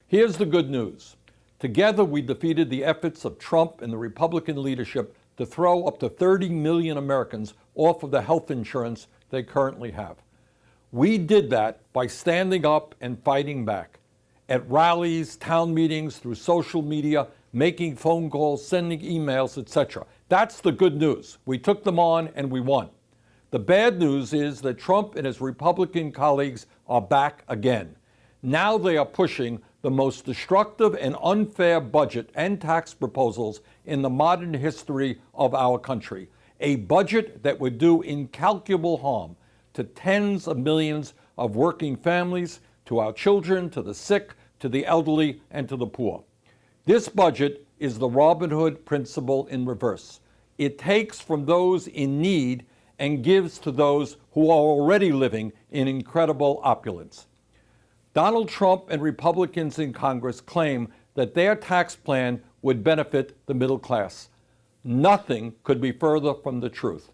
Here's the good news. Together, we defeated the efforts of Trump and the Republican leadership to throw up to 30 million Americans off of the health insurance they currently have. We did that by standing up and fighting back. At rallies, town meetings, through social media, making phone calls, sending emails, etc. That's the good news. We took them on and we won. The bad news is that Trump and his Republican colleagues are back again. Now they are pushing the most destructive and unfair budget and tax proposals in the modern history of our country. A budget that would do incalculable harm to tens of millions of working families, to our children, to the sick, to the elderly, and to the poor. This budget is the Robin Hood principle in reverse. It takes from those in need and gives to those who are already living in incredible opulence. Donald Trump and Republicans in Congress claim that their tax plan would benefit the middle class. Nothing could be further from the truth.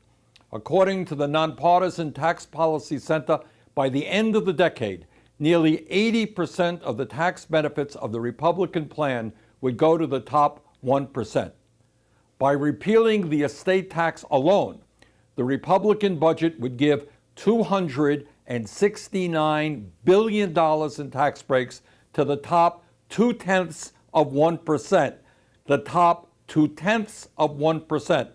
According to the Nonpartisan Tax Policy Center, by the end of the decade, nearly 80% of the tax benefits of the Republican plan would go to the top 1%. By repealing the estate tax alone, the Republican budget would give $269 billion in tax breaks to the top 0.2%. The top 0.2%.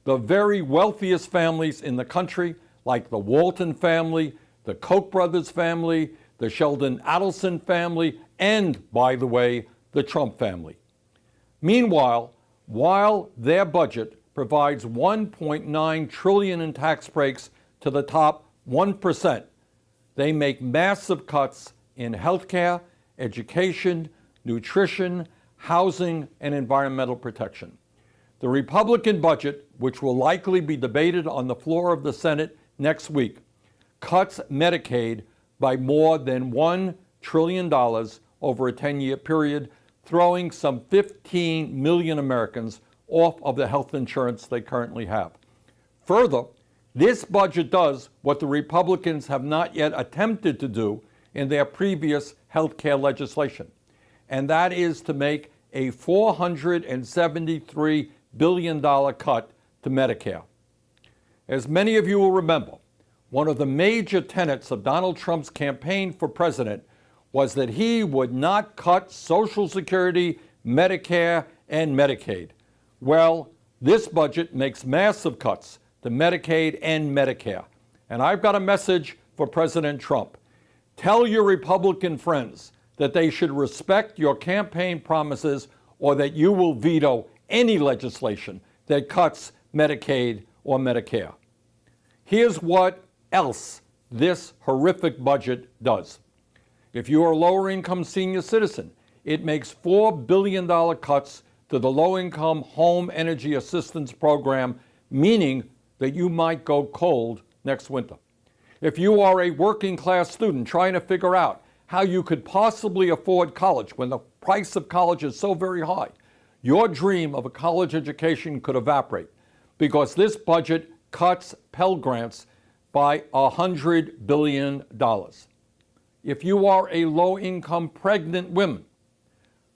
The very wealthiest families in the country, like the Walton family, the Koch brothers family, the Sheldon Adelson family, and, by the way, the Trump family. Meanwhile, while their budget provides $1.9 trillion in tax breaks to the top 1%, they make massive cuts in healthcare, education, nutrition, housing, and environmental protection. The Republican budget, which will likely be debated on the floor of the Senate next week, cuts Medicaid by more than $1 trillion over a 10-year period, throwing some 15 million Americans off of the health insurance they currently have. Further, this budget does what the Republicans have not yet attempted to do in their previous health care legislation, and that is to make a $473 billion cut to Medicare. As many of you will remember, one of the major tenets of Donald Trump's campaign for president was that he would not cut Social Security, Medicare, and Medicaid. Well, this budget makes massive cuts to Medicaid and Medicare. And I've got a message for President Trump. Tell your Republican friends that they should respect your campaign promises or that you will veto any legislation that cuts Medicaid or Medicare. Here's what else this horrific budget does. If you are a lower-income senior citizen, it makes $4 billion cuts to the Low-Income Home Energy Assistance Program, meaning that you might go cold next winter. If you are a working-class student trying to figure out how you could possibly afford college when the price of college is so very high, your dream of a college education could evaporate because this budget cuts Pell Grants by $100 billion. If you are a low-income pregnant woman,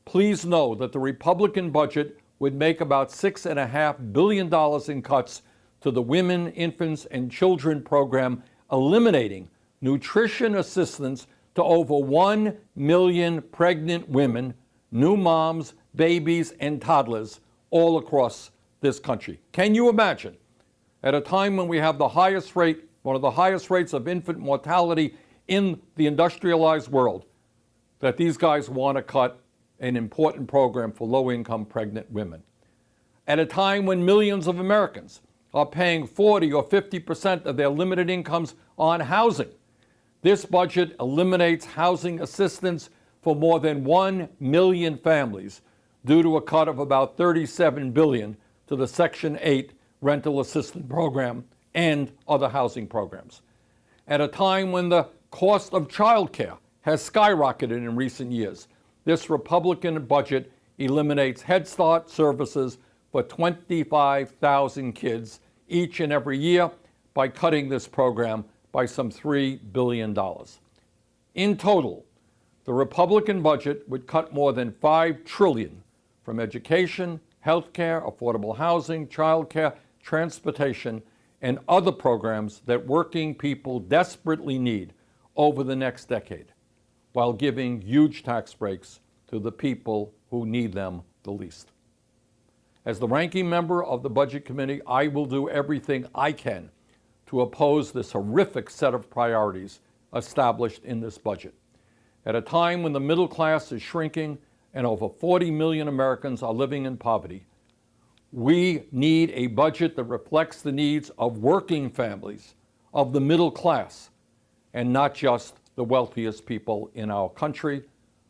please know that the Republican budget would make about $6.5 billion in cuts to the Women, Infants, and Children program, eliminating nutrition assistance to over 1 million pregnant women, new moms, babies, and toddlers all across this country. Can you imagine, at a time when we have the highest rate, one of the highest rates of infant mortality in the industrialized world, that these guys want to cut an important program for low-income pregnant women? At a time when millions of Americans are paying 40 or 50% of their limited incomes on housing, this budget eliminates housing assistance for more than 1 million families due to a cut of about $37 billion to the Section 8 rental assistance program and other housing programs. At a time when the cost of child care has skyrocketed in recent years, this Republican budget eliminates Head Start services for 25,000 kids each and every year by cutting this program by some $3 billion. In total, The Republican budget would cut more than $5 trillion from education, health care, affordable housing, child care, transportation, and other programs that working people desperately need over the next decade, while giving huge tax breaks to the people who need them the least. As the ranking member of the Budget Committee, I will do everything I can to oppose this horrific set of priorities established in this budget. At a time when the middle class is shrinking and over 40 million Americans are living in poverty, we need a budget that reflects the needs of working families, of the middle class, and not just the wealthiest people in our country,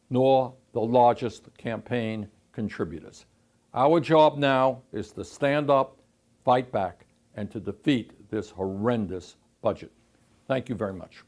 nor the largest campaign contributors. Our job now is to stand up, fight back, and to defeat this horrendous budget. Thank you very much.